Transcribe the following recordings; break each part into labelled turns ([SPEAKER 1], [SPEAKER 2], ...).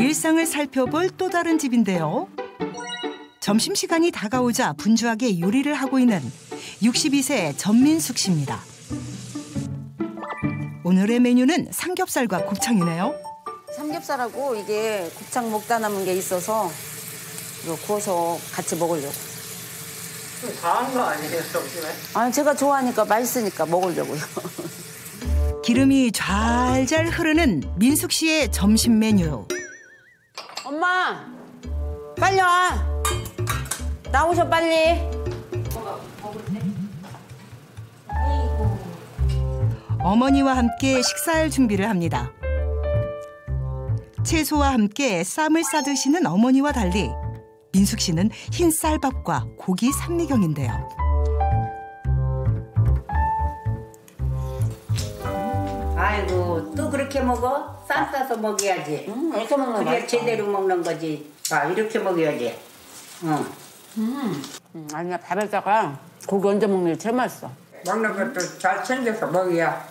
[SPEAKER 1] 일상을 살펴볼 또 다른 집인데요. 점심시간이 다가오자 분주하게 요리를 하고 있는 62세 전민숙 씨입니다. 오늘의 메뉴는 삼겹살과 곱창이네요.
[SPEAKER 2] 삼겹살하고 이게 곱창 먹다 남은 게 있어서 이거 구워서 같이 먹으려고.
[SPEAKER 3] 좀 과한 거 아니에요, 점심에?
[SPEAKER 2] 아니, 제가 좋아하니까 맛있으니까 먹으려고요.
[SPEAKER 1] 기름이 잘잘 흐르는 민숙 씨의 점심 메뉴.
[SPEAKER 2] 엄마, 빨리 와. 나오셔, 빨리.
[SPEAKER 1] 어머니와 함께 식사할 준비를 합니다. 채소와 함께 쌈을 싸드시는 어머니와 달리 민숙 씨는 흰 쌀밥과 고기 산미경인데요.
[SPEAKER 4] 아이고, 또 그렇게 먹어? 쌈 싸서 먹어야지.
[SPEAKER 2] 이렇게 먹는 거
[SPEAKER 4] 그래야
[SPEAKER 2] 맛있어.
[SPEAKER 4] 제대로 먹는 거지. 아, 이렇게 먹어야지.
[SPEAKER 2] 아니야, 밥에다가 고기 얹어 먹는 게 제일 맛있어.
[SPEAKER 3] 먹는 것도 잘 챙겨서 먹어야.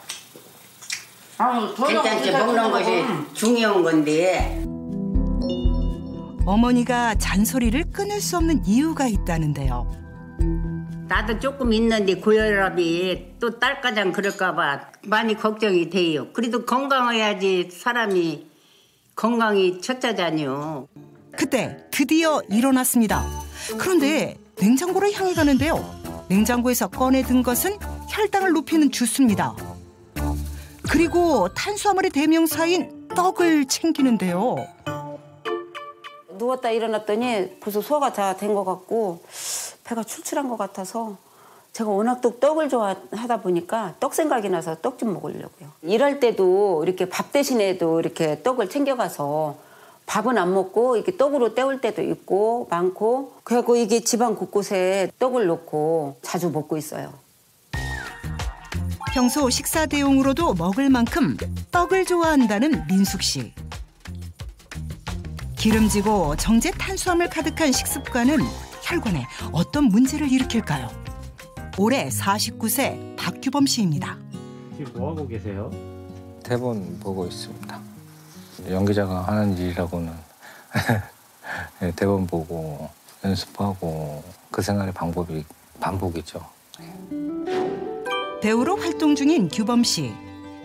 [SPEAKER 2] 아니,
[SPEAKER 4] 괜찮지, 먹는 것이 중요한 건데.
[SPEAKER 1] 어머니가 잔소리를 끊을 수 없는 이유가 있다는데요.
[SPEAKER 4] 나도 조금 있는데 고혈압이 또 딸까장 그럴까 봐 많이 걱정이 돼요. 그래도 건강해야지 사람이 건강이 첫째잖요.
[SPEAKER 1] 그때 드디어 일어났습니다. 그런데 냉장고를 향해 가는데요. 냉장고에서 꺼내든 것은 혈당을 높이는 주스입니다. 그리고 탄수화물의 대명사인 떡을 챙기는데요.
[SPEAKER 2] 누웠다 일어났더니 벌써 소화가 다 된 것 같고 배가 출출한 것 같아서 제가 워낙 또 떡을 좋아하다 보니까 떡 생각이 나서 떡 좀 먹으려고요. 일할 때도 이렇게 밥 대신에도 이렇게 떡을 챙겨가서 밥은 안 먹고 이렇게 떡으로 때울 때도 있고 많고 그래갖고 이게 집안 곳곳에 떡을 넣고 자주 먹고 있어요.
[SPEAKER 1] 평소 식사 대용으로도 먹을 만큼 떡을 좋아한다는 민숙 씨. 기름지고 정제 탄수화물 가득한 식습관은 혈관에 어떤 문제를 일으킬까요? 올해 49세 박규범 씨입니다.
[SPEAKER 5] 지금 뭐 하고 계세요?
[SPEAKER 6] 대본 보고 있습니다. 연기자가 하는 일이라고는 대본 보고 연습하고 그 생활의 방법이 반복이죠.
[SPEAKER 1] 배우로 활동 중인 규범 씨.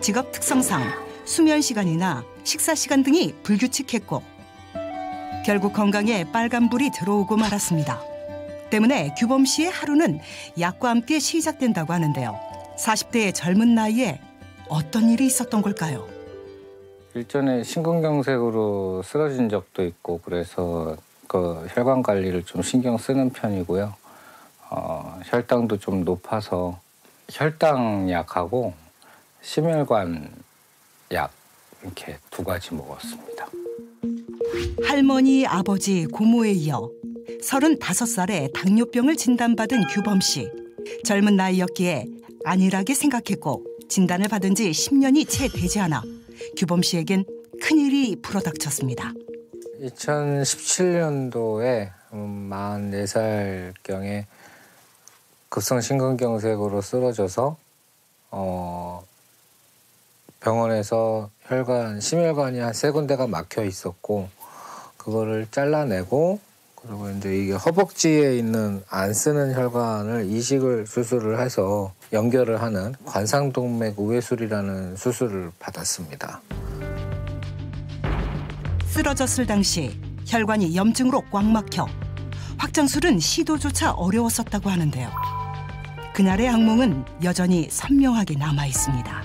[SPEAKER 1] 직업 특성상 수면 시간이나 식사 시간 등이 불규칙했고 결국 건강에 빨간불이 들어오고 말았습니다. 때문에 규범 씨의 하루는 약과 함께 시작된다고 하는데요. 40대의 젊은 나이에 어떤 일이 있었던 걸까요?
[SPEAKER 6] 일전에 심근경색으로 쓰러진 적도 있고 그래서 그 혈관 관리를 좀 신경 쓰는 편이고요. 혈당도 좀 높아서 혈당약하고 심혈관 약 이렇게 2가지 먹었습니다.
[SPEAKER 1] 할머니, 아버지, 고모에 이어 35살에 당뇨병을 진단받은 규범 씨. 젊은 나이였기에 안일하게 생각했고 진단을 받은 지 10년이 채 되지 않아 규범 씨에겐 큰일이 불어닥쳤습니다.
[SPEAKER 6] 2017년도에 44살경에 급성 심근경색으로 쓰러져서 병원에서 심혈관이 한 3군데가 막혀 있었고 그거를 잘라내고 그리고 이제 이게 허벅지에 있는 안 쓰는 혈관을 이식을 수술을 해서 연결을 하는 관상동맥 우회술이라는 수술을 받았습니다.
[SPEAKER 1] 쓰러졌을 당시 혈관이 염증으로 꽉 막혀 확장술은 시도조차 어려웠었다고 하는데요. 그날의 악몽은 여전히 선명하게 남아 있습니다.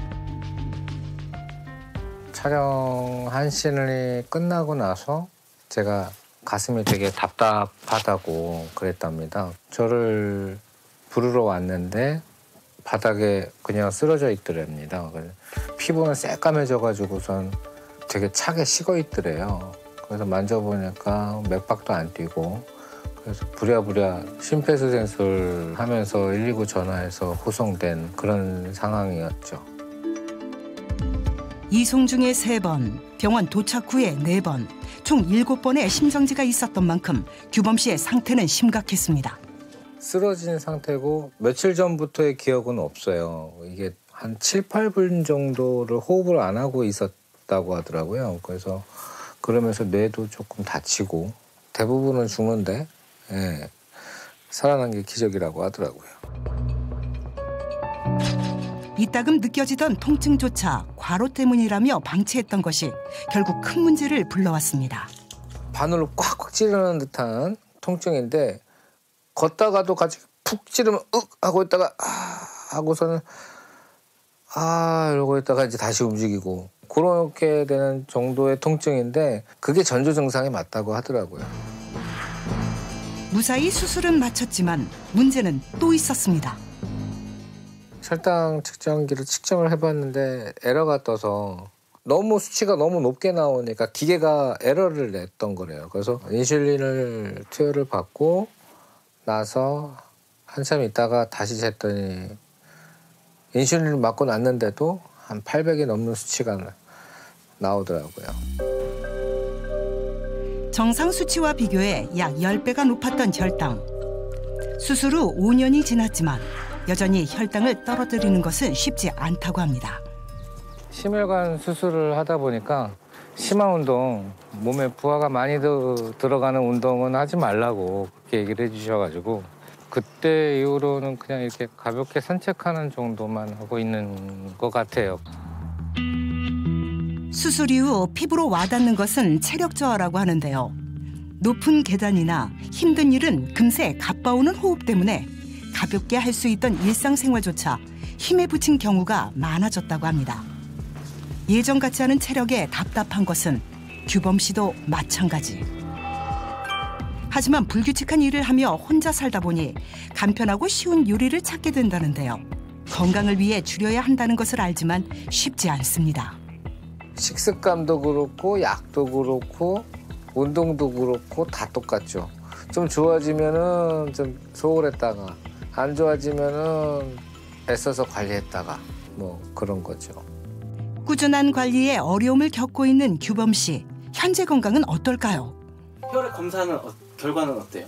[SPEAKER 6] 촬영 한 씬이 끝나고 나서 제가 가슴이 되게 답답하다고 그랬답니다. 저를 부르러 왔는데 바닥에 그냥 쓰러져 있더랍니다. 피부는 새까매져가지고선 되게 차게 식어 있더래요. 그래서 만져보니까 맥박도 안 뛰고 그래서 부랴부랴 심폐소생술 하면서 119 전화해서 후송된 그런 상황이었죠.
[SPEAKER 1] 이송 중에 3번, 병원 도착 후에 4번, 총 7번의 심정지가 있었던 만큼 규범 씨의 상태는 심각했습니다.
[SPEAKER 6] 쓰러진 상태고 며칠 전부터의 기억은 없어요. 이게 한 7, 8분 정도를 호흡을 안 하고 있었다고 하더라고요. 그래서 그러면서 뇌도 조금 다치고 대부분은 죽는데 예, 살아난 게 기적이라고 하더라고요.
[SPEAKER 1] 이따금 느껴지던 통증조차 과로 때문이라며 방치했던 것이 결국 큰 문제를 불러왔습니다.
[SPEAKER 6] 바늘로 꽉꽉 찌르는 듯한 통증인데 걷다가도 같이 푹 찌르면 윽 하고 있다가 하고서는 이러고 있다가 이제 다시 움직이고 그렇게 되는 정도의 통증인데 그게 전조 증상이 맞다고 하더라고요.
[SPEAKER 1] 무사히 수술은 마쳤지만 문제는 또 있었습니다.
[SPEAKER 6] 혈당 측정기를 측정을 해봤는데 에러가 떠서 수치가 너무 높게 나오니까 기계가 에러를 냈던 거래요. 그래서 인슐린을 투여를 받고 나서 한참 있다가 다시 쟀더니 인슐린을 맞고 났는데도 한 800이 넘는 수치가 나오더라고요.
[SPEAKER 1] 정상 수치와 비교해 약 10배가 높았던 혈당. 수술 후 5년이 지났지만 여전히 혈당을 떨어뜨리는 것은 쉽지 않다고 합니다.
[SPEAKER 6] 심혈관 수술을 하다 보니까 심한 운동, 몸에 부하가 많이 들어가는 운동은 하지 말라고 그렇게 얘기를 해주셔가지고 그때 이후로는 그냥 이렇게 가볍게 산책하는 정도만 하고 있는 것 같아요.
[SPEAKER 1] 수술 이후 피부로 와닿는 것은 체력 저하라고 하는데요. 높은 계단이나 힘든 일은 금세 가빠오는 호흡 때문에 가볍게 할 수 있던 일상생활조차 힘에 부친 경우가 많아졌다고 합니다. 예전 같지 않은 체력에 답답한 것은 규범 씨도 마찬가지. 하지만 불규칙한 일을 하며 혼자 살다 보니 간편하고 쉬운 요리를 찾게 된다는데요. 건강을 위해 줄여야 한다는 것을 알지만 쉽지 않습니다.
[SPEAKER 6] 식습관도 그렇고 약도 그렇고 운동도 그렇고 다 똑같죠. 좀 좋아지면은 좀 소홀했다가 안 좋아지면은 애써서 관리했다가 뭐 그런 거죠.
[SPEAKER 1] 꾸준한 관리에 어려움을 겪고 있는 규범 씨. 현재 건강은 어떨까요?
[SPEAKER 5] 혈액 검사는 결과는 어때요?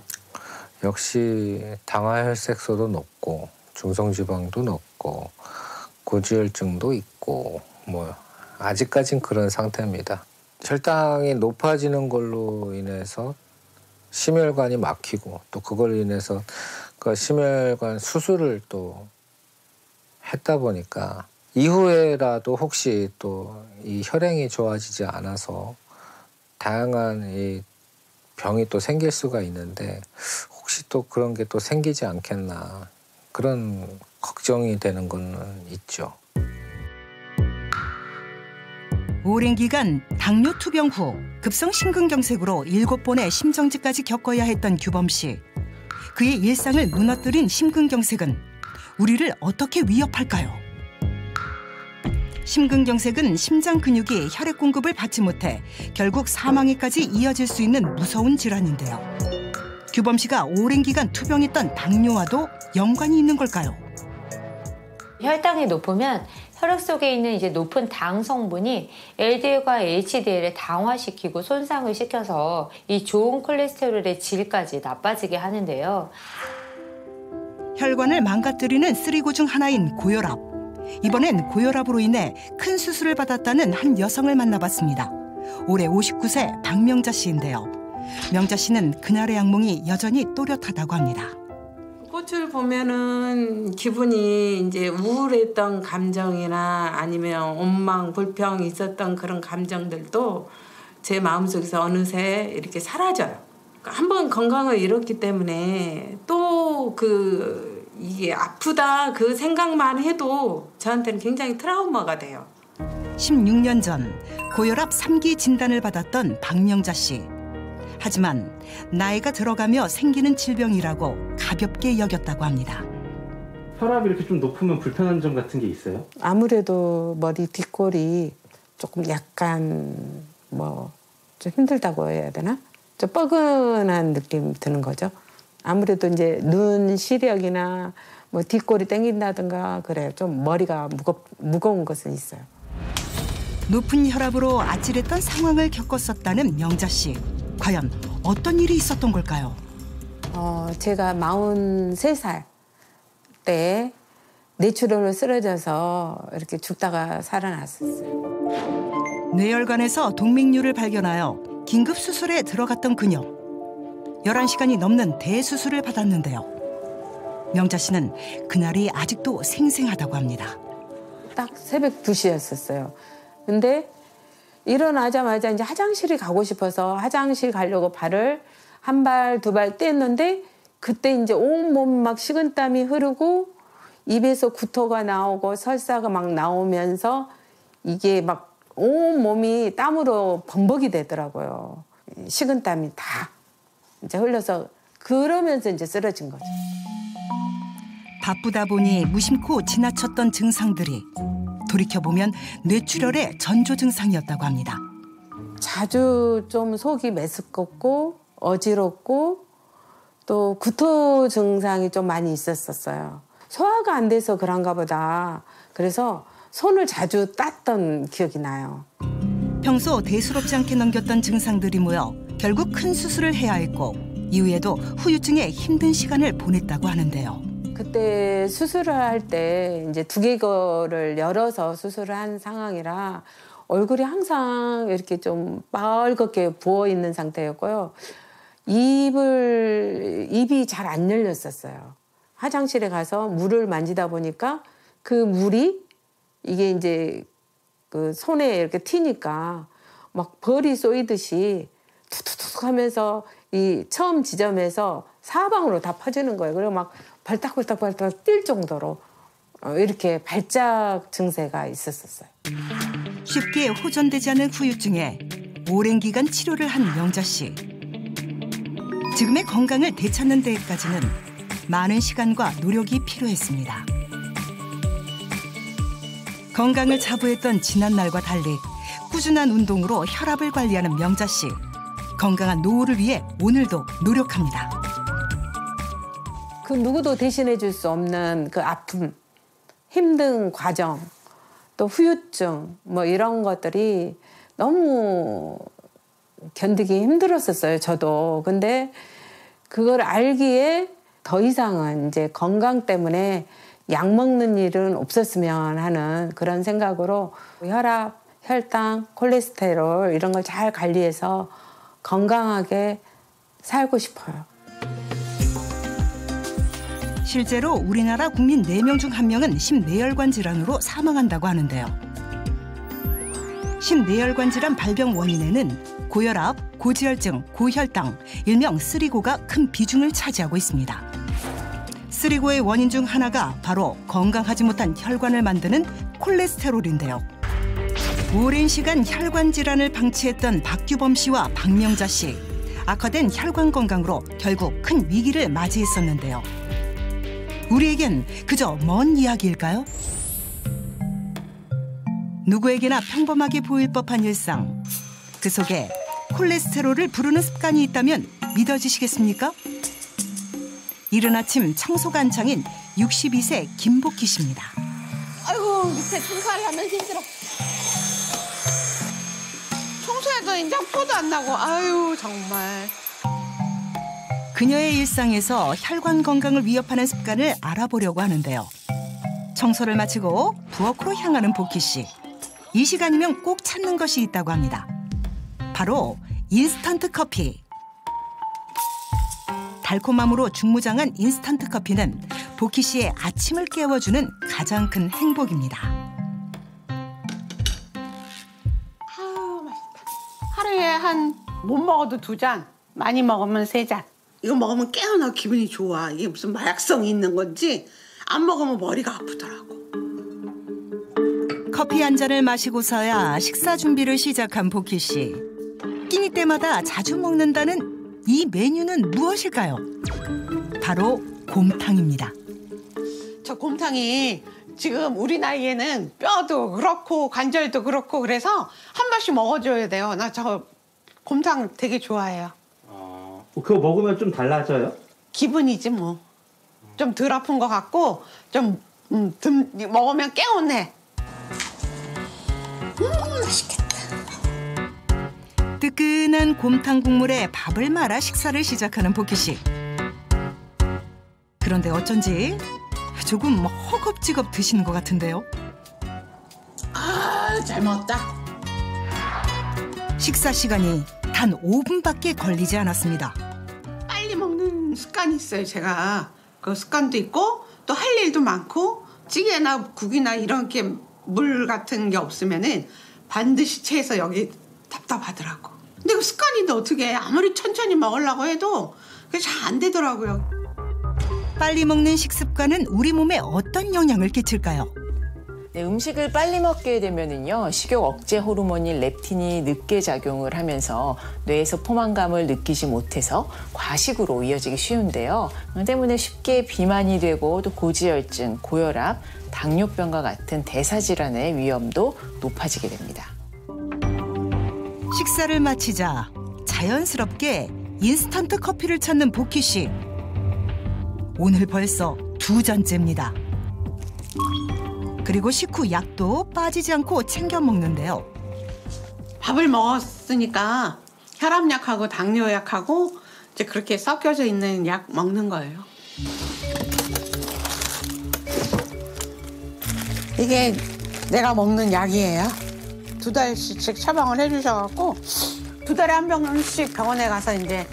[SPEAKER 6] 역시 당화혈색소도 높고 중성지방도 높고 고지혈증도 있고 뭐 아직까진 그런 상태입니다. 혈당이 높아지는 걸로 인해서 심혈관이 막히고 또 그걸로 인해서 그 심혈관 수술을 또 했다 보니까 이후에라도 혹시 또 이 혈행이 좋아지지 않아서 다양한 이 병이 또 생길 수가 있는데 혹시 또 그런 게 또 생기지 않겠나 그런 걱정이 되는 거는 있죠.
[SPEAKER 1] 오랜 기간 당뇨 투병 후 급성 심근경색으로 7번의 심정지까지 겪어야 했던 규범 씨. 그의 일상을 무너뜨린 심근경색은 우리를 어떻게 위협할까요? 심근경색은 심장 근육이 혈액 공급을 받지 못해 결국 사망에까지 이어질 수 있는 무서운 질환인데요. 규범 씨가 오랜 기간 투병했던 당뇨와도 연관이 있는 걸까요?
[SPEAKER 7] 혈당이 높으면 혈액 속에 있는 이제 높은 당 성분이 LDL과 HDL을 당화시키고 손상을 시켜서 이 좋은 콜레스테롤의 질까지 나빠지게 하는데요.
[SPEAKER 1] 혈관을 망가뜨리는 쓰리고 중 하나인 고혈압. 이번엔 고혈압으로 인해 큰 수술을 받았다는 한 여성을 만나봤습니다. 올해 59세 박명자 씨인데요. 명자 씨는 그날의 악몽이 여전히 또렷하다고 합니다.
[SPEAKER 8] 꽃을 보면은 기분이 이제 우울했던 감정이나 아니면 원망, 불평 있었던 그런 감정들도 제 마음속에서 어느새 이렇게 사라져요. 한번 건강을 잃었기 때문에 또 이게 아프다 그 생각만 해도 저한테는 굉장히 트라우마가 돼요.
[SPEAKER 1] 16년 전 고혈압 3기 진단을 받았던 박명자 씨. 하지만 나이가 들어가며 생기는 질병이라고 가볍게 여겼다고 합니다.
[SPEAKER 5] 혈압이 이렇게 좀 높으면 불편한 점 같은 게 있어요?
[SPEAKER 8] 아무래도 머리 뒷골이 조금 약간 좀 힘들다고 해야 되나? 좀 뻐근한 느낌 드는 거죠. 아무래도 이제 눈 시력이나 뒷골이 땡긴다든가 그래요. 좀 머리가 무거운 것은 있어요.
[SPEAKER 1] 높은 혈압으로 아찔했던 상황을 겪었었다는 명자 씨. 과연 어떤 일이 있었던 걸까요?
[SPEAKER 8] 제가 43살 때 뇌출혈로 쓰러져서 이렇게 죽다가 살아났었어요.
[SPEAKER 1] 뇌혈관에서 동맥류를 발견하여 긴급 수술에 들어갔던 그녀. 11시간이 넘는 대수술을 받았는데요. 명자 씨는 그날이 아직도 생생하다고 합니다.
[SPEAKER 8] 딱 새벽 2시였었어요. 근데 일어나자마자 이제 화장실에 가고 싶어서 화장실 가려고 발을 한 발, 두 발 뗐는데 그때 이제 온몸 막 식은땀이 흐르고 입에서 구토가 나오고 설사가 막 나오면서 이게 막 온몸이 땀으로 범벅이 되더라고요. 식은땀이 다 이제 흘러서 그러면서 이제 쓰러진 거죠.
[SPEAKER 1] 바쁘다 보니 무심코 지나쳤던 증상들이 돌이켜보면 뇌출혈의 전조 증상이었다고 합니다.
[SPEAKER 8] 자주 좀 속이 메스껍고 어지럽고 또 구토 증상이 좀 많이 있었어요. 소화가 안 돼서 그런가 보다. 그래서 손을 자주 땄던 기억이 나요.
[SPEAKER 1] 평소 대수롭지 않게 넘겼던 증상들이 모여 결국 큰 수술을 해야 했고 이후에도 후유증에 힘든 시간을 보냈다고 하는데요.
[SPEAKER 8] 그때 수술을 할 때 이제 두개골을 열어서 수술을 한 상황이라 얼굴이 항상 이렇게 좀 빨갛게 부어 있는 상태였고요. 입이 잘 안 열렸었어요. 화장실에 가서 물을 만지다 보니까 그 물이 이게 이제 그 손에 이렇게 튀니까 막 벌이 쏘이듯이 툭툭툭 하면서 이 처음 지점에서 사방으로 다 퍼지는 거예요. 그리고 막 발딱발딱 뛸 정도로 이렇게 발작 증세가 있었어요.
[SPEAKER 1] 쉽게 호전되지 않는 후유증에 오랜 기간 치료를 한 명자 씨. 지금의 건강을 되찾는 데까지는 많은 시간과 노력이 필요했습니다. 건강을 자부했던 지난날과 달리 꾸준한 운동으로 혈압을 관리하는 명자 씨. 건강한 노후를 위해 오늘도 노력합니다.
[SPEAKER 8] 그 누구도 대신해 줄 수 없는 그 아픔, 힘든 과정, 또 후유증 뭐 이런 것들이 너무 견디기 힘들었었어요, 저도. 근데 그걸 알기에 더 이상은 이제 건강 때문에 약 먹는 일은 없었으면 하는 그런 생각으로 혈압, 혈당, 콜레스테롤 이런 걸 잘 관리해서 건강하게 살고 싶어요.
[SPEAKER 1] 실제로 우리나라 국민 4명 중 1명은 심뇌혈관 질환으로 사망한다고 하는데요. 심뇌혈관 질환 발병 원인에는 고혈압, 고지혈증, 고혈당, 일명 쓰리고가 큰 비중을 차지하고 있습니다. 쓰리고의 원인 중 하나가 바로 건강하지 못한 혈관을 만드는 콜레스테롤인데요. 오랜 시간 혈관 질환을 방치했던 박규범 씨와 박명자 씨. 악화된 혈관 건강으로 결국 큰 위기를 맞이했었는데요. 우리에겐 그저 먼 이야기일까요? 누구에게나 평범하게 보일 법한 일상. 그 속에 콜레스테롤을 부르는 습관이 있다면 믿어지시겠습니까? 이른 아침 청소가 한창인 62세 김복희 씨입니다.
[SPEAKER 9] 아이고 밑에 청소를 하면 힘들어. 청소해도 이제 포도 안 나고 아유 정말.
[SPEAKER 1] 그녀의 일상에서 혈관 건강을 위협하는 습관을 알아보려고 하는데요. 청소를 마치고 부엌으로 향하는 복희 씨. 이 시간이면 꼭 찾는 것이 있다고 합니다. 바로 인스턴트 커피. 달콤함으로 중무장한 인스턴트 커피는 복희 씨의 아침을 깨워주는 가장 큰 행복입니다.
[SPEAKER 9] 아우 맛있다. 하루에 한 못 먹어도 2잔, 많이 먹으면 3잔. 이거 먹으면 깨어나 기분이 좋아. 이게 무슨 마약성이 있는 건지 안 먹으면 머리가 아프더라고.
[SPEAKER 1] 커피 한 잔을 마시고서야 식사 준비를 시작한 복희 씨. 끼니 때마다 자주 먹는다는 이 메뉴는 무엇일까요? 바로 곰탕입니다.
[SPEAKER 9] 저 곰탕이 지금 우리 나이에는 뼈도 그렇고 관절도 그렇고 그래서 한 번씩 먹어줘야 돼요. 나 저 곰탕 되게 좋아해요.
[SPEAKER 5] 그거 먹으면 좀 달라져요?
[SPEAKER 9] 기분이지 뭐. 좀 덜 아픈 것 같고 좀 먹으면 개운해. 맛있겠다.
[SPEAKER 1] 뜨끈한 곰탕 국물에 밥을 말아 식사를 시작하는 복희 씨. 그런데 어쩐지 조금 허겁지겁 드시는 것 같은데요.
[SPEAKER 9] 아, 잘 먹었다.
[SPEAKER 1] 식사 시간이 단 5분밖에 걸리지 않았습니다.
[SPEAKER 9] 빨리 먹는 습관이 있어요, 제가. 그 습관도 있고 또 할 일도 많고 찌개나 국이나 이런 게 물 같은 게 없으면은 반드시 채해서 여기 답답하더라고. 근데 그 습관인데 어떻게 아무리 천천히 먹으려고 해도 그게 잘 안 되더라고요.
[SPEAKER 1] 빨리 먹는 식습관은 우리 몸에 어떤 영향을 끼칠까요?
[SPEAKER 10] 네, 음식을 빨리 먹게 되면은요, 식욕 억제 호르몬인 렙틴이 늦게 작용을 하면서 뇌에서 포만감을 느끼지 못해서 과식으로 이어지기 쉬운데요. 때문에 쉽게 비만이 되고 또 고지혈증, 고혈압, 당뇨병과 같은 대사질환의 위험도 높아지게 됩니다.
[SPEAKER 1] 식사를 마치자 자연스럽게 인스턴트 커피를 찾는 복희 씨. 오늘 벌써 2잔째입니다. 그리고 식후 약도 빠지지 않고 챙겨 먹는데요.
[SPEAKER 9] 밥을 먹었으니까 혈압약하고 당뇨약하고 이제 그렇게 섞여져 있는 약 먹는 거예요. 이게 내가 먹는 약이에요. 2달씩 처방을 해주셔갖고 2달에 한 병씩 병원에 가서 이제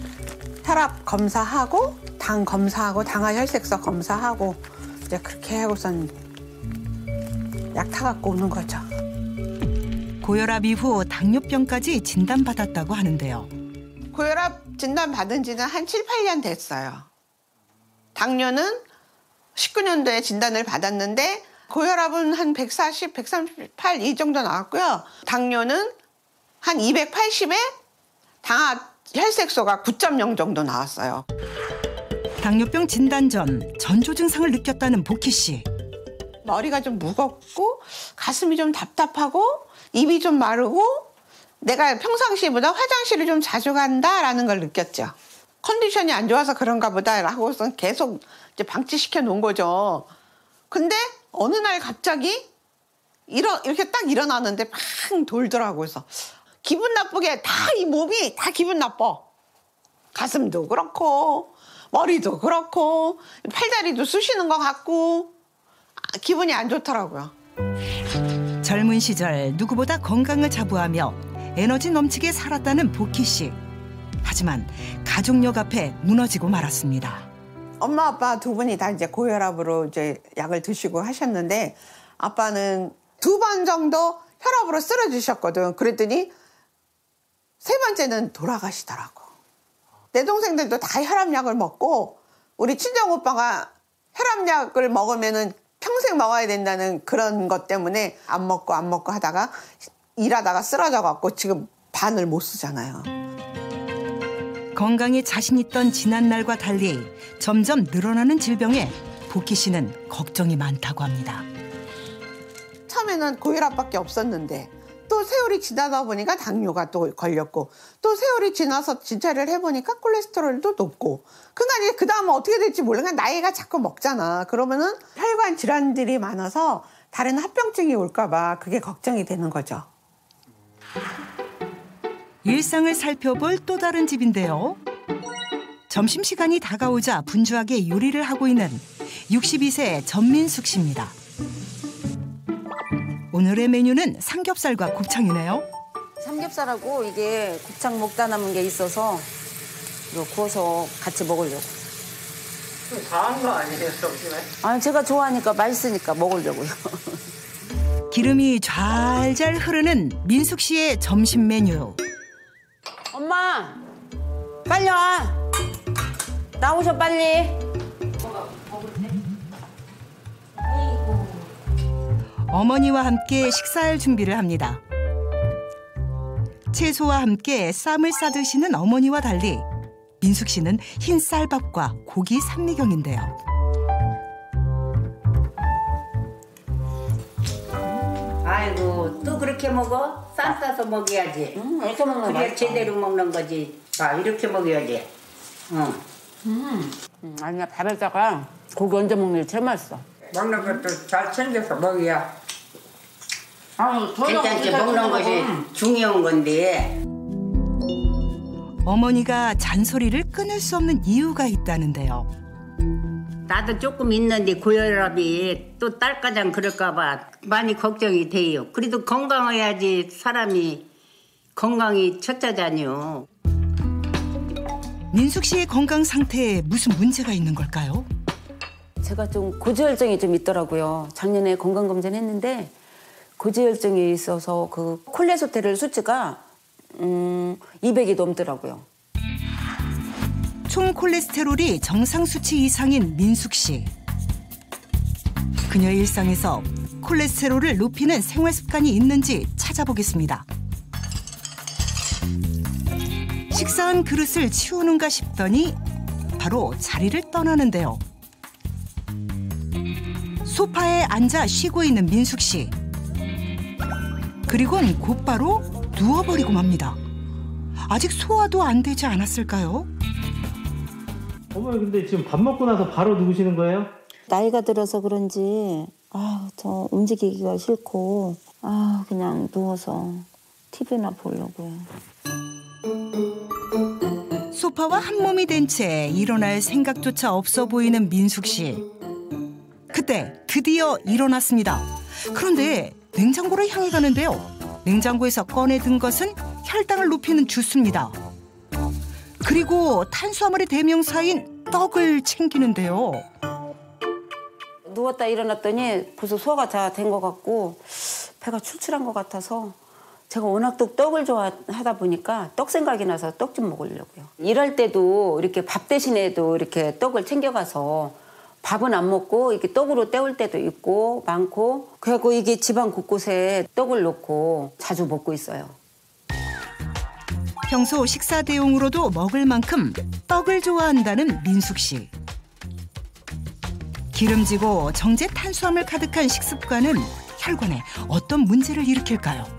[SPEAKER 9] 혈압 검사하고 당 검사하고 당화 혈색소 검사하고 이제 그렇게 하고선 약 타갖고 오는 거죠.
[SPEAKER 1] 고혈압 이후 당뇨병까지 진단받았다고 하는데요.
[SPEAKER 9] 고혈압 진단 받은 지는 한 7, 8년 됐어요. 당뇨는 19년도에 진단을 받았는데 고혈압은 한 140, 138 이 정도 나왔고요. 당뇨는 한 280에 당화 혈색소가 9.0 정도 나왔어요.
[SPEAKER 1] 당뇨병 진단 전 전조 증상을 느꼈다는 복희 씨.
[SPEAKER 9] 머리가 좀 무겁고 가슴이 좀 답답하고 입이 좀 마르고 내가 평상시보다 화장실을 좀 자주 간다라는 걸 느꼈죠. 컨디션이 안 좋아서 그런가 보다 하고서 계속 이제 방치시켜 놓은 거죠. 근데 어느 날 갑자기 이렇게 딱 일어나는데 팡 돌더라고요. 그래서 기분 나쁘게 다 이 몸이 다 기분 나빠. 가슴도 그렇고 머리도 그렇고 팔다리도 쑤시는 것 같고 기분이 안 좋더라고요.
[SPEAKER 1] 젊은 시절 누구보다 건강을 자부하며 에너지 넘치게 살았다는 복희 씨. 하지만 가족력 앞에 무너지고 말았습니다.
[SPEAKER 9] 엄마 아빠 두 분이 다 이제 고혈압으로 이제 약을 드시고 하셨는데 아빠는 2번 정도 혈압으로 쓰러지셨거든. 그랬더니 3번째는 돌아가시더라고. 내 동생들도 다 혈압약을 먹고 우리 친정 오빠가 혈압약을 먹으면은 평생 먹어야 된다는 그런 것 때문에 안 먹고 하다가 일하다가 쓰러져 갖고 지금 반을 못 쓰잖아요.
[SPEAKER 1] 건강에 자신 있던 지난날과 달리 점점 늘어나는 질병에 복희 씨는 걱정이 많다고 합니다.
[SPEAKER 9] 처음에는 고혈압밖에 없었는데 또 세월이 지나다 보니까 당뇨가 또 걸렸고 또 세월이 지나서 진찰을 해보니까 콜레스테롤도 높고 그러니까 이제 그 다음은 어떻게 될지 모르니까 나이가 자꾸 먹잖아. 그러면은 혈관 질환들이 많아서 다른 합병증이 올까 봐 그게 걱정이 되는 거죠.
[SPEAKER 1] 일상을 살펴볼 또 다른 집인데요. 점심시간이 다가오자 분주하게 요리를 하고 있는 62세 전민숙 씨입니다. 오늘의 메뉴는 삼겹살과 곱창이네요.
[SPEAKER 2] 삼겹살하고 이게 곱창 먹다 남은 게 있어서 이거 구워서 같이 먹으려고.
[SPEAKER 3] 다한 거 아니에요, 점심에?
[SPEAKER 2] 아니 제가 좋아하니까 맛있으니까 먹으려고요.
[SPEAKER 1] 기름이 잘잘 흐르는 민숙 씨의 점심 메뉴.
[SPEAKER 2] 엄마 빨리 와. 나오셔 빨리.
[SPEAKER 1] 어머니와 함께 식사할 준비를 합니다. 채소와 함께 쌈을 싸드시는 어머니와 달리 민숙 씨는 흰 쌀밥과 고기 산미경인데요.
[SPEAKER 4] 아이고 또 그렇게 먹어? 쌈 싸서 먹어야지.
[SPEAKER 2] 이렇게 먹는 거
[SPEAKER 4] 그래야
[SPEAKER 2] 맛있어.
[SPEAKER 4] 제대로 먹는 거지. 아 이렇게 먹어야지.
[SPEAKER 2] 아니야 밥에다가 고기 얹어 먹는 게 제일 맛있어.
[SPEAKER 3] 먹는 것도 잘 챙겨서 먹어야.
[SPEAKER 4] 괜찮게 먹는 것이 중요한 건데.
[SPEAKER 1] 어머니가 잔소리를 끊을 수 없는 이유가 있다는데요.
[SPEAKER 4] 나도 조금 있는데 고혈압이 또 딸가장 그럴까 봐 많이 걱정이 돼요. 그래도 건강해야지 사람이 건강이 첫째잖요.
[SPEAKER 1] 민숙 씨의 건강 상태에 무슨 문제가 있는 걸까요?
[SPEAKER 2] 제가 좀 고지혈증이 좀 있더라고요. 작년에 건강검진 했는데 고지혈증이 있어서 그 콜레스테롤 수치가 200이 넘더라고요.
[SPEAKER 1] 총 콜레스테롤이 정상 수치 이상인 민숙 씨. 그녀의 일상에서 콜레스테롤을 높이는 생활 습관이 있는지 찾아보겠습니다. 식사한 그릇을 치우는가 싶더니 바로 자리를 떠나는데요. 소파에 앉아 쉬고 있는 민숙 씨. 그리고는 곧바로 누워버리고 맙니다. 아직 소화도 안 되지 않았을까요?
[SPEAKER 5] 어머니 근데 지금 밥 먹고 나서 바로 누우시는 거예요?
[SPEAKER 2] 나이가 들어서 그런지 저 움직이기가 싫고 그냥 누워서 TV나 보려고요.
[SPEAKER 1] 소파와 한 몸이 된 채 일어날 생각조차 없어 보이는 민숙 씨. 그때 드디어 일어났습니다. 그런데 냉장고를 향해 가는데요. 냉장고에서 꺼내든 것은 혈당을 높이는 주스입니다. 그리고 탄수화물의 대명사인 떡을 챙기는데요.
[SPEAKER 2] 누웠다 일어났더니 벌써 소화가 다 된 것 같고 배가 출출한 것 같아서 제가 워낙 또 떡을 좋아하다 보니까 떡 생각이 나서 떡 좀 먹으려고요. 일할 때도 이렇게 밥 대신에도 이렇게 떡을 챙겨가서 밥은 안 먹고 이렇게 떡으로 때울 때도 있고 많고 그래갖고 이게 집안 곳곳에 떡을 넣고 자주 먹고 있어요.
[SPEAKER 1] 평소 식사 대용으로도 먹을 만큼 떡을 좋아한다는 민숙 씨. 기름지고 정제 탄수화물 가득한 식습관은 혈관에 어떤 문제를 일으킬까요?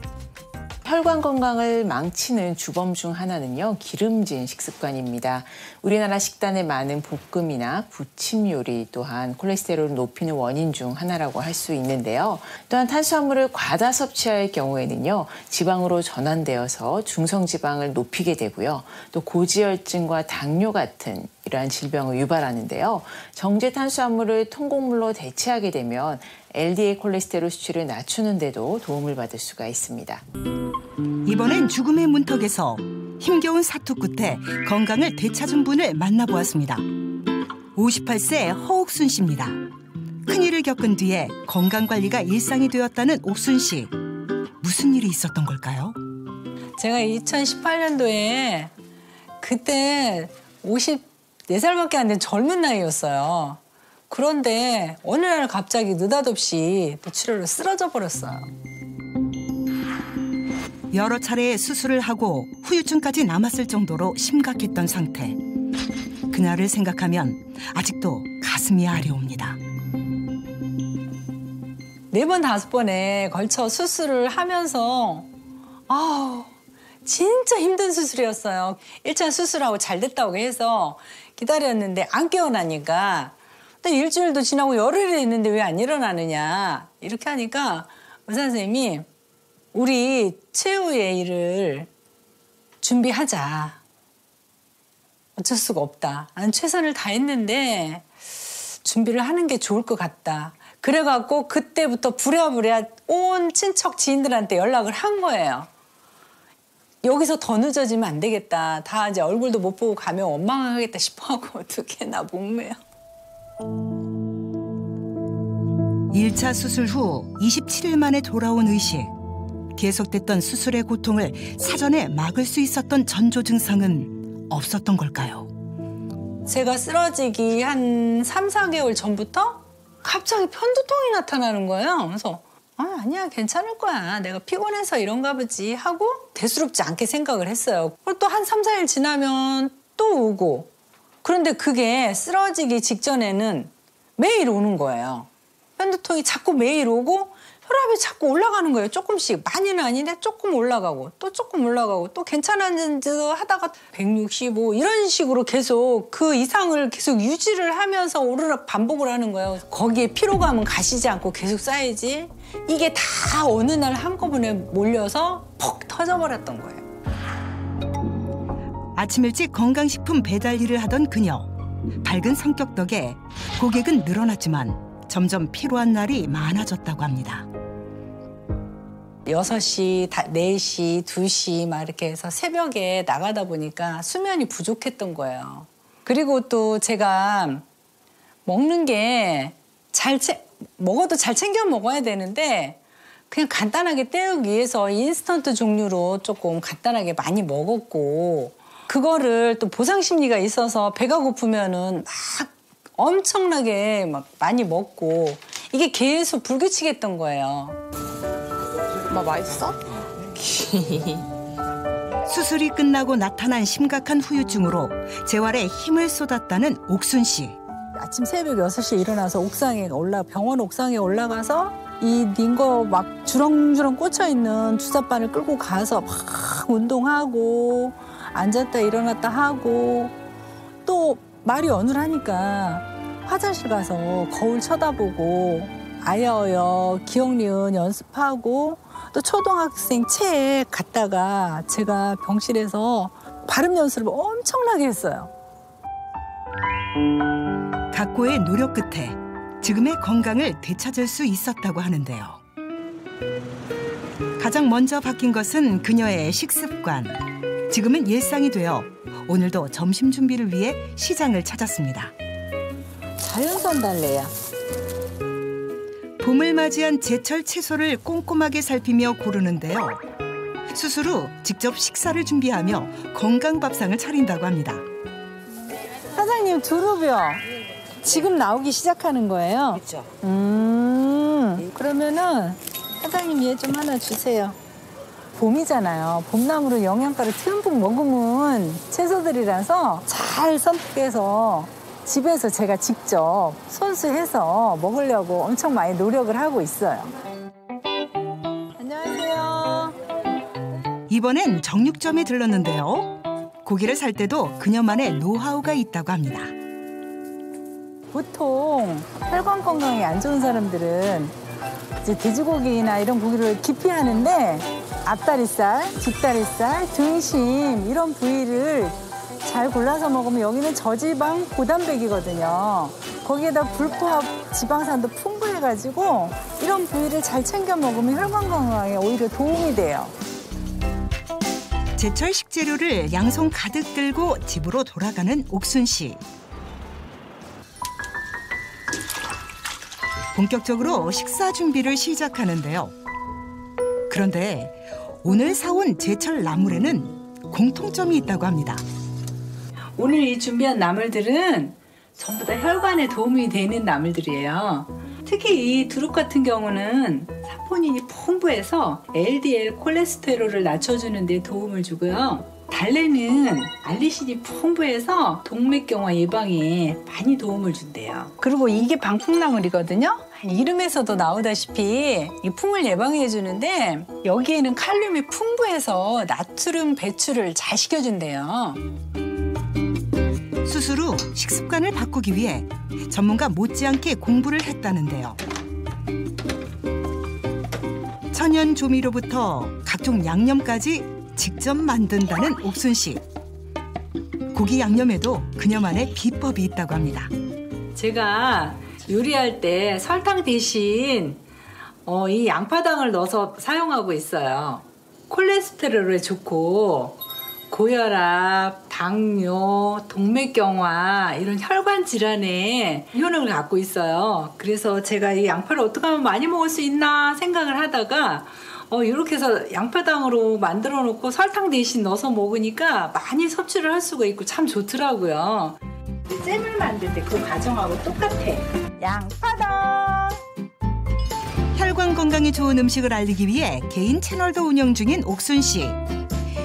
[SPEAKER 10] 혈관 건강을 망치는 주범 중 하나는요, 기름진 식습관입니다. 우리나라 식단에 많은 볶음이나 부침 요리 또한 콜레스테롤을 높이는 원인 중 하나라고 할 수 있는데요. 또한 탄수화물을 과다 섭취할 경우에는요, 지방으로 전환되어서 중성지방을 높이게 되고요. 또 고지혈증과 당뇨 같은 이러한 질병을 유발하는데요. 정제 탄수화물을 통곡물로 대체하게 되면 LDL 콜레스테롤 수치를 낮추는 데도 도움을 받을 수가 있습니다.
[SPEAKER 1] 이번엔 죽음의 문턱에서 힘겨운 사투 끝에 건강을 되찾은 분을 만나보았습니다. 58세 허옥순 씨입니다. 큰일을 겪은 뒤에 건강관리가 일상이 되었다는 옥순 씨. 무슨 일이 있었던 걸까요?
[SPEAKER 11] 제가 2018년도에 그때 54살밖에 안 된 젊은 나이였어요. 그런데 어느 날 갑자기 느닷없이 뇌출혈로 쓰러져 버렸어요.
[SPEAKER 1] 여러 차례 수술을 하고 후유증까지 남았을 정도로 심각했던 상태. 그날을 생각하면 아직도 가슴이 아려옵니다.
[SPEAKER 11] 4번, 5번에 걸쳐 수술을 하면서 진짜 힘든 수술이었어요. 1차 수술하고 잘 됐다고 해서 기다렸는데 안 깨어나니까 또 일주일도 지나고 열흘이 됐는데 왜 안 일어나느냐 이렇게 하니까 의사 선생님이 우리 최후의 일을 준비하자. 어쩔 수가 없다. 난 최선을 다했는데 준비를 하는 게 좋을 것 같다. 그래갖고 그때부터 부랴부랴 온 친척 지인들한테 연락을 한 거예요. 여기서 더 늦어지면 안 되겠다. 다 이제 얼굴도 못 보고 가면 원망하겠다 싶어하고 어떻게 나 목매요.
[SPEAKER 1] 1차 수술 후 27일 만에 돌아온 의식. 계속됐던 수술의 고통을 사전에 막을 수 있었던 전조 증상은 없었던 걸까요?
[SPEAKER 11] 제가 쓰러지기 한 3, 4개월 전부터 갑자기 편두통이 나타나는 거예요. 그래서 아니야 괜찮을 거야. 내가 피곤해서 이런가 보지 하고 대수롭지 않게 생각을 했어요. 또 한 3, 4일 지나면 또 오고. 그런데 그게 쓰러지기 직전에는 매일 오는 거예요. 편두통이 자꾸 매일 오고 혈압이 자꾸 올라가는 거예요. 조금씩. 많이는 아닌데 조금 올라가고 또 조금 올라가고 또 괜찮은 듯 하다가 165 이런 식으로 계속 그 이상을 계속 유지를 하면서 오르락 반복을 하는 거예요. 거기에 피로감은 가시지 않고 계속 쌓이지. 이게 다 어느 날 한꺼번에 몰려서 퍽 터져버렸던 거예요.
[SPEAKER 1] 아침 일찍 건강식품 배달 일을 하던 그녀. 밝은 성격 덕에 고객은 늘어났지만 점점 피로한 날이 많아졌다고 합니다.
[SPEAKER 11] 6시, 4시, 2시 막 이렇게 해서 새벽에 나가다 보니까 수면이 부족했던 거예요. 그리고 또 제가 먹는 게 먹어도 잘 챙겨 먹어야 되는데 그냥 간단하게 때우기 위해서 인스턴트 종류로 조금 간단하게 많이 먹었고 그거를 또 보상 심리가 있어서 배가 고프면은 막 엄청나게 막 많이 먹고 이게 계속 불규칙했던 거예요.
[SPEAKER 10] 엄마 맛있어?
[SPEAKER 1] 수술이 끝나고 나타난 심각한 후유증으로 재활에 힘을 쏟았다는 옥순 씨.
[SPEAKER 11] 아침 새벽 6시에 일어나서 병원 옥상에 올라가서 이 닌거 막 주렁주렁 꽂혀있는 주사바늘 끌고 가서 막 운동하고 앉았다 일어났다 하고 또 말이 어눌하니까 화장실 가서 거울 쳐다보고 아야어여 기억 니은 연습하고 또 초등학생 책 갖다가 제가 병실에서 발음 연습을 엄청나게 했어요.
[SPEAKER 1] 각고의 노력 끝에 지금의 건강을 되찾을 수 있었다고 하는데요. 가장 먼저 바뀐 것은 그녀의 식습관. 지금은 일상이 되어 오늘도 점심 준비를 위해 시장을 찾았습니다.
[SPEAKER 11] 자연산 달래야.
[SPEAKER 1] 봄을 맞이한 제철 채소를 꼼꼼하게 살피며 고르는데요. 수술 후 직접 식사를 준비하며 건강 밥상을 차린다고 합니다.
[SPEAKER 11] 사장님 두릅이요. 지금 나오기 시작하는 거예요?
[SPEAKER 2] 그렇죠.
[SPEAKER 11] 그러면은 사장님 얘 좀 하나 주세요. 봄이잖아요. 봄나무로 영양가를 듬뿍 머금은 채소들이라서 잘 선택해서 집에서 제가 직접 손수해서 먹으려고 엄청 많이 노력을 하고 있어요. 안녕하세요.
[SPEAKER 1] 이번엔 정육점에 들렀는데요. 고기를 살 때도 그녀만의 노하우가 있다고 합니다.
[SPEAKER 11] 보통 혈관 건강이 안 좋은 사람들은 이제 돼지고기나 이런 고기를 기피하는데 앞다리살, 뒷다리살, 등심 이런 부위를 잘 골라서 먹으면 여기는 저지방 고단백이거든요. 거기에다 불포화 지방산도 풍부해가지고 이런 부위를 잘 챙겨 먹으면 혈관 건강에 오히려 도움이 돼요.
[SPEAKER 1] 제철 식재료를 양손 가득 들고 집으로 돌아가는 옥순 씨. 본격적으로 식사 준비를 시작하는데요. 그런데 오늘 사온 제철 나물에는 공통점이 있다고 합니다.
[SPEAKER 11] 오늘 이 준비한 나물들은 전부 다 혈관에 도움이 되는 나물들이에요. 특히 이 두릅 같은 경우는 사포닌이 풍부해서 LDL 콜레스테롤을 낮춰주는 데 도움을 주고요. 달래는 알리신이 풍부해서 동맥경화 예방에 많이 도움을 준대요. 그리고 이게 방풍나물이거든요. 이름에서도 나오다시피 이 풍을 예방해 주는데 여기에는 칼륨이 풍부해서 나트륨 배출을 잘 시켜준대요.
[SPEAKER 1] 수술 후 식습관을 바꾸기 위해 전문가 못지않게 공부를 했다는데요. 천연 조미료부터 각종 양념까지 직접 만든다는 옥순 씨. 고기 양념에도 그녀만의 비법이 있다고 합니다.
[SPEAKER 11] 제가 요리할 때 설탕 대신 이 양파당을 넣어서 사용하고 있어요. 콜레스테롤에 좋고 고혈압, 당뇨, 동맥경화 이런 혈관 질환에 효능을 갖고 있어요. 그래서 제가 이 양파를 어떻게 하면 많이 먹을 수 있나 생각을 하다가 이렇게 해서 양파당으로 만들어 놓고 설탕 대신 넣어서 먹으니까 많이 섭취를 할 수가 있고 참 좋더라고요. 잼을 만들 때 그 과정하고 똑같아. 양파당.
[SPEAKER 1] 혈관 건강에 좋은 음식을 알리기 위해 개인 채널도 운영 중인 옥순 씨.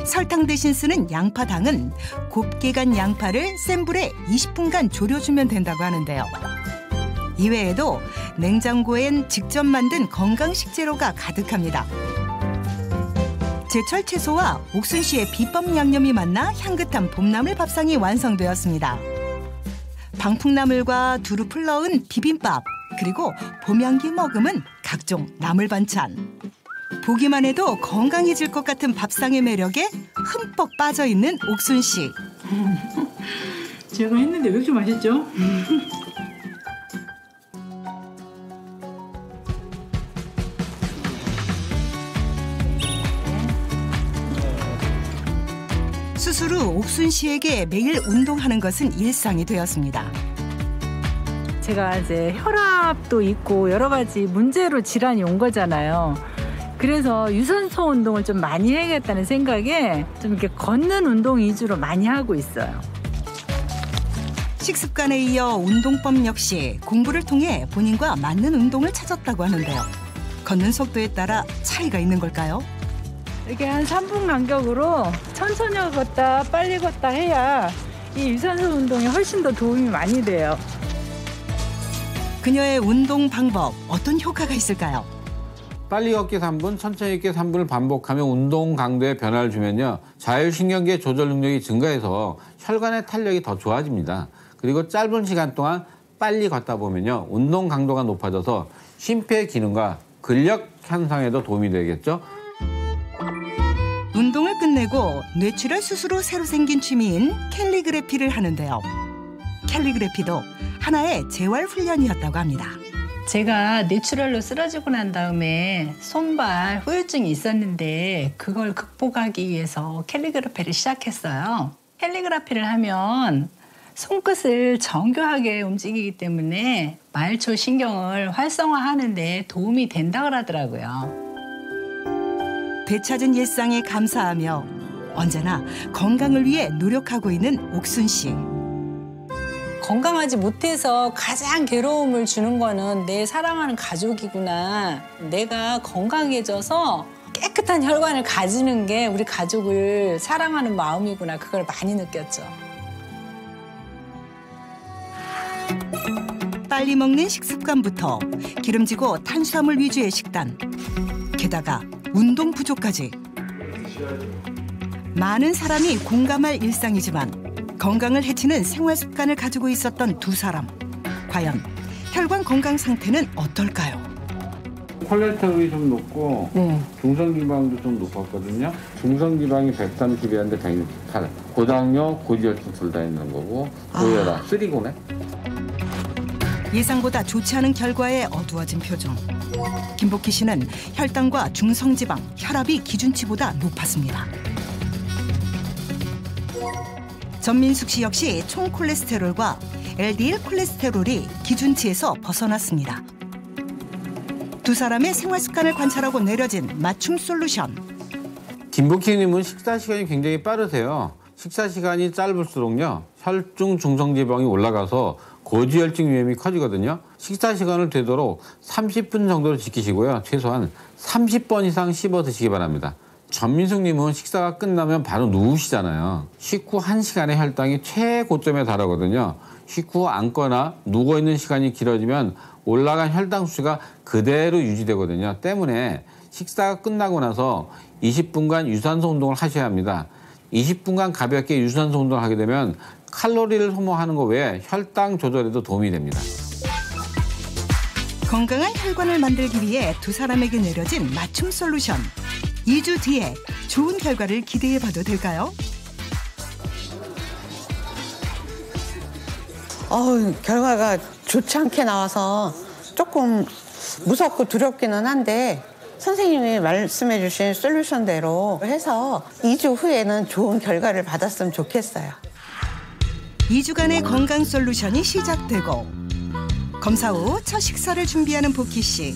[SPEAKER 1] 설탕 대신 쓰는 양파당은 곱게 간 양파를 센 불에 20분간 졸여주면 된다고 하는데요. 이외에도 냉장고엔 직접 만든 건강 식재료가 가득합니다. 제철 채소와 옥순 씨의 비법 양념이 만나 향긋한 봄나물 밥상이 완성되었습니다. 방풍나물과 두릅을 넣은 비빔밥, 그리고 봄향기 머금은 각종 나물 반찬. 보기만 해도 건강해질 것 같은 밥상의 매력에 흠뻑 빠져있는 옥순 씨.
[SPEAKER 11] 제가 했는데 왜 이렇게 맛있죠?
[SPEAKER 1] 수술 후 옥순 씨에게 매일 운동하는 것은 일상이 되었습니다.
[SPEAKER 11] 제가 이제 혈압도 있고 여러 가지 문제로 질환이 온 거잖아요. 그래서 유산소 운동을 좀 많이 해야겠다는 생각에 좀 이렇게 걷는 운동 위주로 많이 하고 있어요.
[SPEAKER 1] 식습관에 이어 운동법 역시 공부를 통해 본인과 맞는 운동을 찾았다고 하는데요. 걷는 속도에 따라 차이가 있는 걸까요?
[SPEAKER 11] 이렇게 한 3분 간격으로 천천히 걷다 빨리 걷다 해야 이 유산소 운동이 훨씬 더 도움이 많이 돼요.
[SPEAKER 1] 그녀의 운동 방법, 어떤 효과가 있을까요?
[SPEAKER 12] 빨리 걷기 3분, 천천히 걷기 3분을 반복하며 운동 강도에 변화를 주면요. 자율신경계 조절 능력이 증가해서 혈관의 탄력이 더 좋아집니다. 그리고 짧은 시간 동안 빨리 걷다 보면요. 운동 강도가 높아져서 심폐 기능과 근력 향상에도 도움이 되겠죠.
[SPEAKER 1] 운동을 끝내고 뇌출혈 수술 후 새로 생긴 취미인 캘리그래피를 하는데요. 캘리그래피도 하나의 재활 훈련이었다고 합니다.
[SPEAKER 11] 제가 뇌출혈로 쓰러지고 난 다음에 손발 후유증이 있었는데 그걸 극복하기 위해서 캘리그래피를 시작했어요. 캘리그래피를 하면 손끝을 정교하게 움직이기 때문에 말초 신경을 활성화하는 데 도움이 된다고 하더라고요.
[SPEAKER 1] 되찾은 일상에 감사하며 언제나 건강을 위해 노력하고 있는 옥순 씨.
[SPEAKER 11] 건강하지 못해서 가장 괴로움을 주는 거는 내 사랑하는 가족이구나. 내가 건강해져서 깨끗한 혈관을 가지는 게 우리 가족을 사랑하는 마음이구나. 그걸 많이 느꼈죠.
[SPEAKER 1] 빨리 먹는 식습관부터 기름지고 탄수화물 위주의 식단, 게다가 운동 부족까지. 많은 사람이 공감할 일상이지만 건강을 해치는 생활 습관을 가지고 있었던 두 사람. 과연 혈관 건강 상태는 어떨까요?
[SPEAKER 12] 콜레스테롤이 좀 높고 중성지방도 좀 높았거든요. 중성지방이 130이었는데 168. 고당뇨, 고지혈증 둘 다 있는 거고 고혈압, 쓰리고네.
[SPEAKER 1] 예상보다 좋지 않은 결과에 어두워진 표정. 김복희 씨는 혈당과 중성지방, 혈압이 기준치보다 높았습니다. 전민숙 씨 역시 총 콜레스테롤과 LDL 콜레스테롤이 기준치에서 벗어났습니다. 두 사람의 생활 습관을 관찰하고 내려진 맞춤 솔루션.
[SPEAKER 12] 김복희님은 식사 시간이 굉장히 빠르세요. 식사 시간이 짧을수록요. 혈중 중성지방이 올라가서 고지혈증 위험이 커지거든요. 식사 시간을 되도록 30분 정도를 지키시고요. 최소한 30번 이상 씹어 드시기 바랍니다. 전민숙님은 식사가 끝나면 바로 누우시잖아요. 식후 1시간의 혈당이 최고점에 달하거든요. 식후 앉거나 누워있는 시간이 길어지면 올라간 혈당 수치가 그대로 유지되거든요. 때문에 식사가 끝나고 나서 20분간 유산소 운동을 하셔야 합니다. 20분간 가볍게 유산소 운동을 하게 되면 칼로리를 소모하는 것 외에 혈당 조절에도 도움이 됩니다.
[SPEAKER 1] 건강한 혈관을 만들기 위해 두 사람에게 내려진 맞춤 솔루션. 2주 뒤에 좋은 결과를 기대해봐도 될까요?
[SPEAKER 9] 결과가 좋지 않게 나와서 조금 무섭고 두렵기는 한데 선생님이 말씀해 주신 솔루션대로 해서 2주 후에는 좋은 결과를 받았으면 좋겠어요.
[SPEAKER 1] 2주간의 건강 솔루션이 시작되고 검사 후 첫 식사를 준비하는 복희 씨.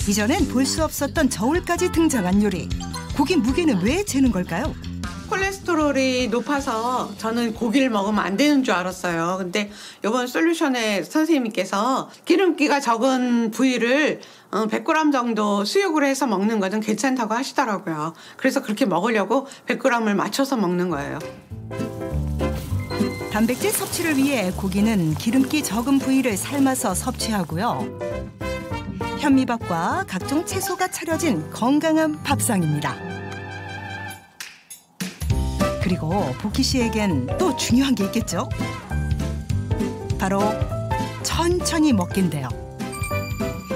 [SPEAKER 1] 이전엔 볼 수 없었던 저울까지 등장한 요리. 고기 무게는 왜 재는 걸까요?
[SPEAKER 9] 콜레스테롤이 높아서 저는 고기를 먹으면 안 되는 줄 알았어요. 근데 이번 솔루션에 선생님께서 기름기가 적은 부위를 100g 정도 수육을 해서 먹는 것은 괜찮다고 하시더라고요. 그래서 그렇게 먹으려고 100g을 맞춰서 먹는 거예요.
[SPEAKER 1] 단백질 섭취를 위해 고기는 기름기 적은 부위를 삶아서 섭취하고요. 현미밥과 각종 채소가 차려진 건강한 밥상입니다. 그리고 복희 씨에겐 또 중요한 게 있겠죠? 바로 천천히 먹기인데요.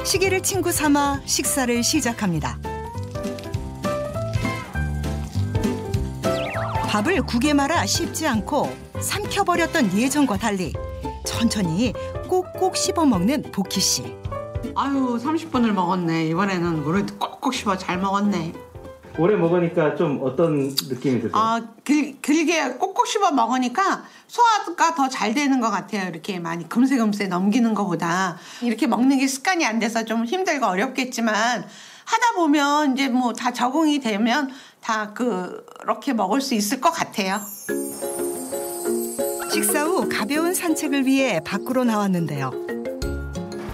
[SPEAKER 1] 시계를 친구 삼아 식사를 시작합니다. 밥을 국에 말아 씹지 않고 삼켜버렸던 예전과 달리 천천히 꼭꼭 씹어먹는 복희 씨.
[SPEAKER 9] 아유, 30분을 먹었네. 이번에는 그래도 꼭꼭 씹어 잘 먹었네.
[SPEAKER 5] 오래 먹으니까 좀 어떤 느낌이 드세요?
[SPEAKER 9] 길게 꼭꼭 씹어 먹으니까 소화가 더 잘 되는 것 같아요. 이렇게 많이 금세금세 넘기는 것보다. 이렇게 먹는 게 습관이 안 돼서 좀 힘들고 어렵겠지만 하다 보면 이제 뭐 다 적응이 되면 다 그렇게 먹을 수 있을 것 같아요.
[SPEAKER 1] 식사 후 가벼운 산책을 위해 밖으로 나왔는데요.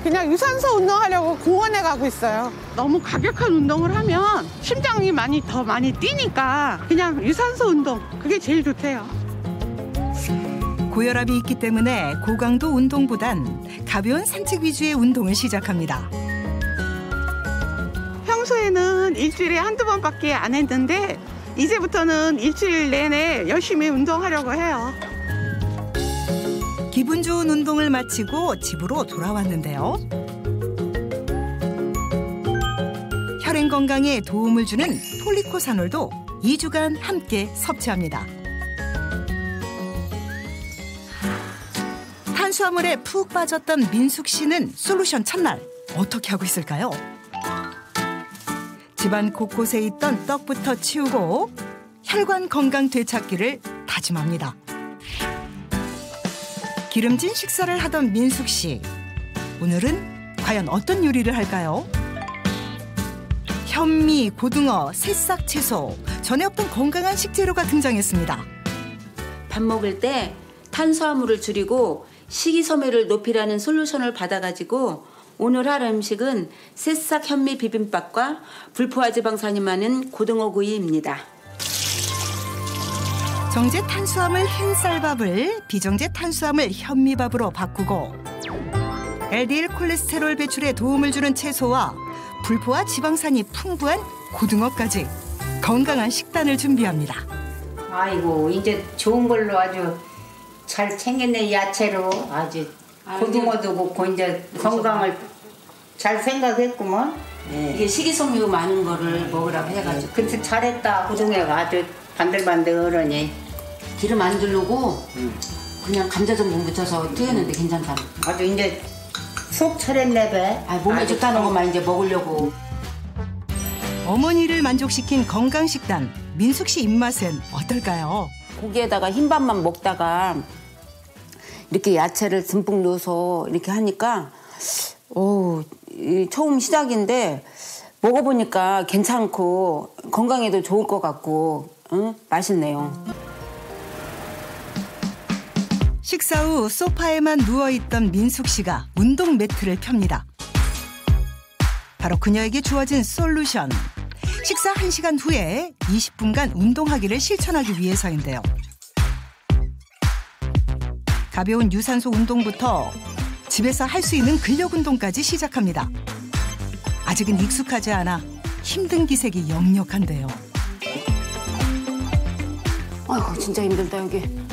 [SPEAKER 9] 그냥 유산소 운동하려고 공원에 가고 있어요. 너무 과격한 운동을 하면 심장이 더 많이 뛰니까 그냥 유산소 운동, 그게 제일 좋대요.
[SPEAKER 1] 고혈압이 있기 때문에 고강도 운동보단 가벼운 산책 위주의 운동을 시작합니다.
[SPEAKER 9] 평소에는 일주일에 한두 번밖에 안 했는데 이제부터는 일주일 내내 열심히 운동하려고 해요.
[SPEAKER 1] 기분 좋은 운동을 마치고 집으로 돌아왔는데요. 혈행 건강에 도움을 주는 폴리코사놀도 2주간 함께 섭취합니다. 탄수화물에 푹 빠졌던 민숙 씨는 솔루션 첫날 어떻게 하고 있을까요? 집안 곳곳에 있던 떡부터 치우고 혈관 건강 되찾기를 다짐합니다. 기름진 식사를 하던 민숙 씨. 오늘은 과연 어떤 요리를 할까요? 현미, 고등어, 새싹 채소, 전에 없던 건강한 식재료가 등장했습니다.
[SPEAKER 2] 밥 먹을 때 탄수화물을 줄이고 식이섬유를 높이라는 솔루션을 받아가지고 오늘 할 음식은 새싹 현미 비빔밥과 불포화 지방산이 많은 고등어 구이입니다.
[SPEAKER 1] 정제 탄수화물 흰쌀밥을 비정제 탄수화물 현미밥으로 바꾸고 LDL 콜레스테롤 배출에 도움을 주는 채소와 불포화 지방산이 풍부한 고등어까지 건강한 식단을 준비합니다.
[SPEAKER 4] 아이고 이제 좋은 걸로 아주 잘 챙겼네. 야채로 아주 고등어도 먹고 이제 건강을 잘 생각했구먼.
[SPEAKER 2] 이게 식이섬유 많은 거를 먹으라고 해가지고.
[SPEAKER 4] 그때 잘했다. 고등어가 아주 반들반들하니.
[SPEAKER 2] 기름 안 두르고 그냥 감자전분 묻혀서 튀겼는데 괜찮다.
[SPEAKER 4] 아주 이제 속 차렸네 배.
[SPEAKER 2] 몸에 좋다는 것만 이제 먹으려고.
[SPEAKER 1] 어머니를 만족시킨 건강 식단. 민숙 씨 입맛은 어떨까요?
[SPEAKER 2] 고기에다가 흰밥만 먹다가 이렇게 야채를 듬뿍 넣어서 이렇게 하니까 처음 시작인데 먹어보니까 괜찮고 건강에도 좋을 것 같고 맛있네요.
[SPEAKER 1] 식사 후 소파에만 누워있던 민숙 씨가 운동 매트를 펴니다. 바로 그녀에게 주어진 솔루션. 식사 1시간 후에 20분간 운동하기를 실천하기 위해서인데요. 가벼운 유산소 운동부터 집에서 할 수 있는 근력 운동까지 시작합니다. 아직은 익숙하지 않아 힘든 기색이 역력한데요.
[SPEAKER 2] 아이고 진짜 힘들다 여기.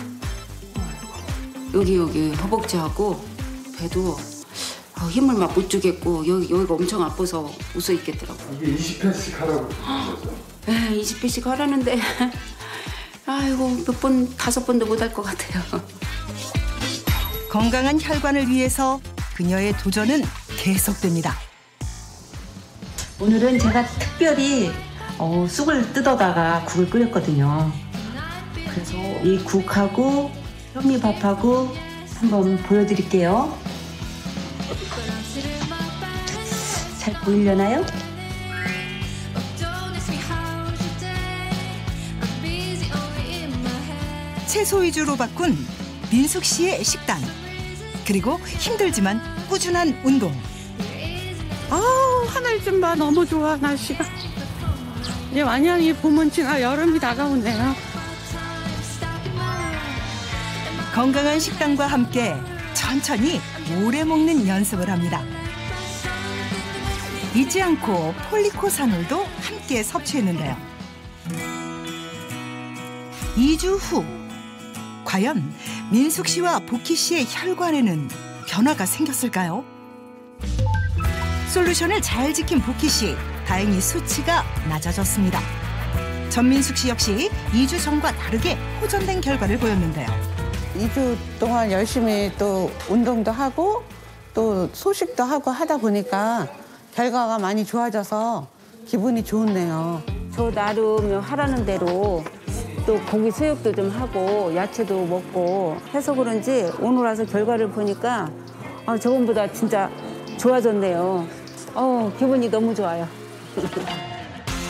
[SPEAKER 2] 여기 허벅지하고 배도 힘을 막 못 주겠고 여기가 엄청 아파서 웃어 있겠더라고요.
[SPEAKER 13] 이게 20회씩 하라고 그러셨죠?
[SPEAKER 2] 네, 20회씩 하라는데 아이고 몇 번 5번도 못 할 것 같아요.
[SPEAKER 1] 건강한 혈관을 위해서 그녀의 도전은 계속됩니다.
[SPEAKER 2] 오늘은 제가 특별히 쑥을 뜯어다가 국을 끓였거든요. 그래서 이 국하고 현미밥하고 한번 보여드릴게요. 잘 보이려나요?
[SPEAKER 1] 채소 위주로 바꾼 민숙 씨의 식단. 그리고 힘들지만 꾸준한 운동.
[SPEAKER 9] 하늘 좀 봐. 너무 좋아 날씨가. 이제 완연히 봄은 지나 여름이 다가오네요.
[SPEAKER 1] 건강한 식단과 함께 천천히 오래 먹는 연습을 합니다. 잊지 않고 폴리코사놀도 함께 섭취했는데요. 2주 후 과연 민숙 씨와 보키 씨의 혈관에는 변화가 생겼을까요? 솔루션을 잘 지킨 보키 씨, 다행히 수치가 낮아졌습니다. 전민숙 씨 역시 2주 전과 다르게 호전된 결과를 보였는데요.
[SPEAKER 9] 2주 동안 열심히 또 운동도 하고 또 소식도 하고 하다 보니까 결과가 많이 좋아져서 기분이 좋네요.
[SPEAKER 2] 저 나름 하라는 대로 또 고기 수육도 좀 하고 야채도 먹고 해서 그런지 오늘 와서 결과를 보니까 저번보다 진짜 좋아졌네요. 기분이 너무 좋아요.